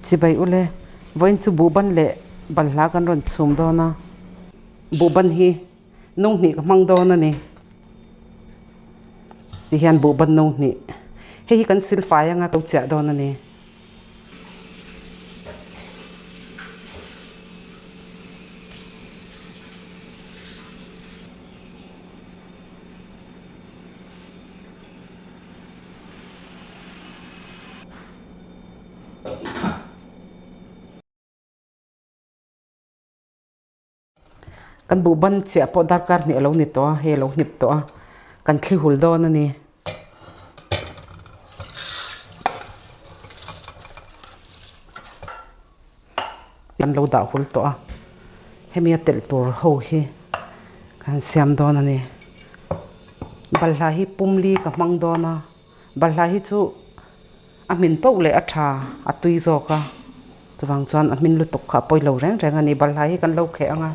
chỉ bay ule voin chu Buhban le Balhla kan ron chhum do na Buhban hi nong ni ka mang do na ni ti hian Buhban nong ni hei kan silfai anga to cha do na ni kan Buhban che po darkar ni alo ni to he lo nip to kan thli hul do na ni kan lo da hul to he mi tel tur ho hi kan siam do na ni Balhla hi pumli ka mang do na Balhla hi chu amin po le atha atui zo ka chuwang chuan amin lu tok kha poi lo reng reng ani Balhla hi kan lo khe anga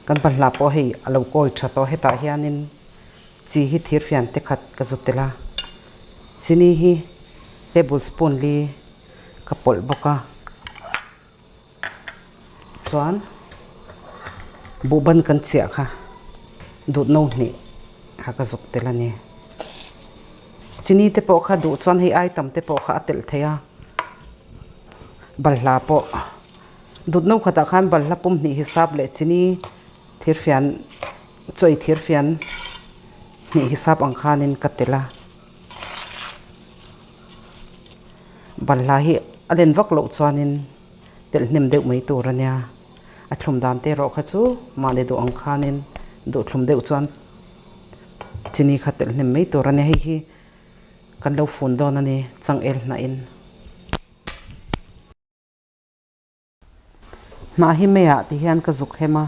kan Balhla po hei alo koi tha to heta hianin chi hi thir fian te khat ka zutela chini hi tablespoon li ka pol boka chuan Buhban kan chia kha dut no ni ha ka zuktela ni chini te po kha du chuan hei item te po kha atel theya Balhla po dut no khata khan Balhla pum ni hisab le chini thir fian choi thir fian ni hisab ang khanin katela Balhla hi alen vak lo chuanin tel hnem deuh mai tur ania a thlum dan te ro kha chu mane du ang khanin du thlum deuh chuan chini kha tel hnem mai tur ania hi kan lo fun don ani changel na in na hi meya ti hian ka zuk hema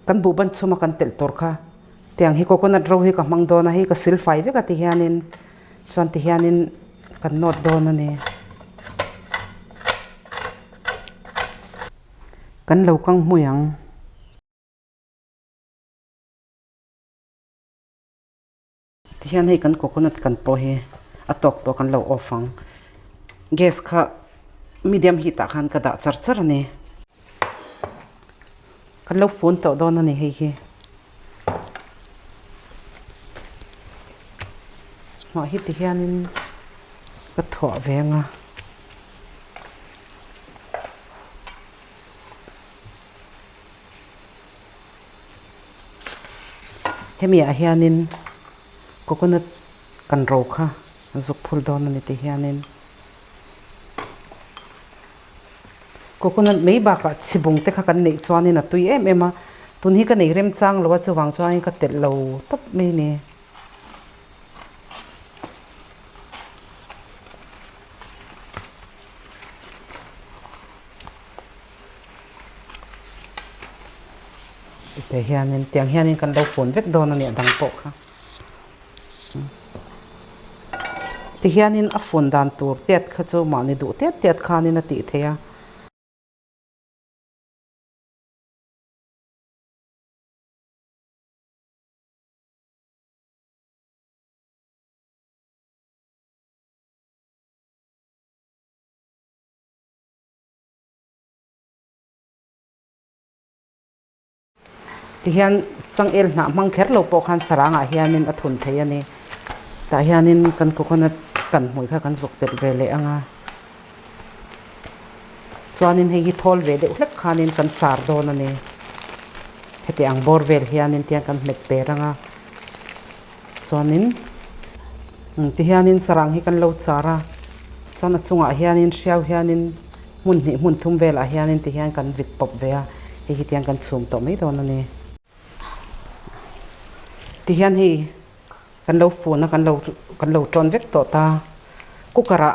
kan Buhban chuma kan tel tor kha tiang hi coconut ro hi ka mang do na hi ka silfai ve ka ti hianin chuan ti hianin kan not do na ni kan lo kang hmuyang ti hian hei kan coconut kan po hi atok to kan lo ofang gas kha medium heat ta khan ka da char char ani kan lo phun to do na ni hei hi ma hi ti hianin ka tho venga hemi a hianin coconut kan ro kha zuk phul don ani ti hianin coconut mei ba ka chibung te kha kan nei chuanin a tui em ema tun hi ka nei rem chang lo chuwang chuan ka tel lo top mai ni te hianin tiang hianin kan lo phun vek don ani dang po kha ti hianin a phun dan tur tet kha chu ma ni du tet tet khanin a ti theya ti hian changel na mang kher lo po khan saranga hianin a thun thei ani ta hianin kan coconut kan hmui kha kan zuk tel ve le anga chuanin hei hi thol ve de hlek khanin kan char don ani heti ang bor vel hianin tiang kan met pe ranga chuanin ti hianin sarang hi kan lo chara chuan a chunga hianin hriau hianin mun thum vel a hianin ti hian kan vit pop ve a hei hi tiang kan chhum to mai don ani ti hian hi kan lo phun na kan lo tron vek to ta kukara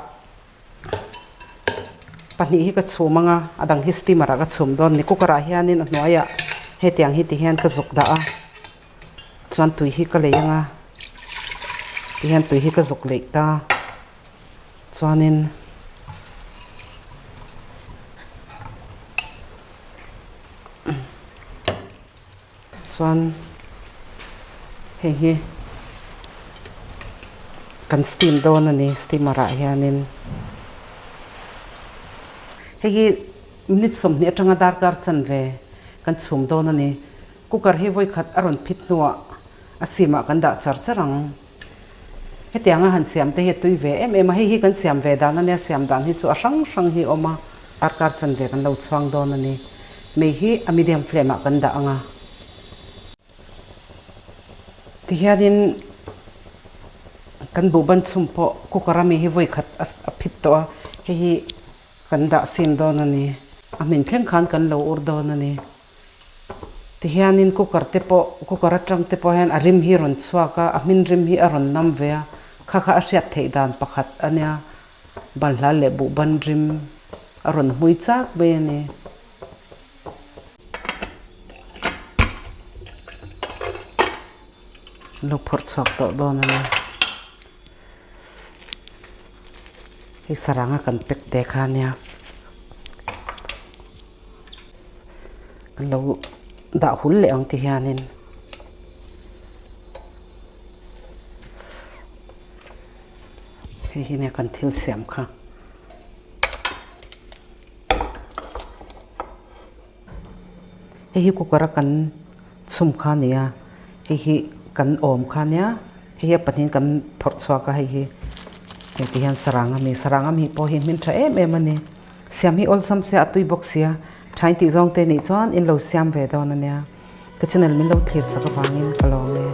pahnih hi ka chhum anga adang hi steamer ka chhum don ni kukara hianin a hnuaia he tiang hi ti hian ka zuk da a chuan tui hi ka lei anga ti hian tui hi ka zuk lei ta chuanin chuan hei kan steam dawn ani steamer ah hianin hei minute somni atanga darkar chan ve kan chhum dawn ani cooker hi voi khat aron phit nuwa asima kan da charang hetianga han siam te he tui ve em hi kan siam ve dan ania siam dan hi chu a sang hi oma darkar chan ve kan lo chuang dawn ani me hi a medium flame ah kan da anga ti hianin kan buhban chhumpo cooker ami hi voi khat a phit to a hi kan da sim dawn ani a min thleng khan kan lo ur dawn ani ti hianin cooker atang te po hian a rim hi ron chhuaka a min rim hi a ron nam ve a kha a hriat thei dan pakhat ania balhla le buhban rim a ron hmui chak be ani lo phor chhak to dawn ani hi saranga kan pek te kha nia kan lo da hul le ang ti hianin hei ne kan thil siam kha hei cooker kan chhum kha nia hei kan om kha nia hei panin kan phor chhuaka hei ti hian saranga mi po hi min tha em ani siam hi ol sam se atui box sia thain ti zong te ni chuan in lo siam ve dawn ania ka channel min lo thlir saka wangin kalong le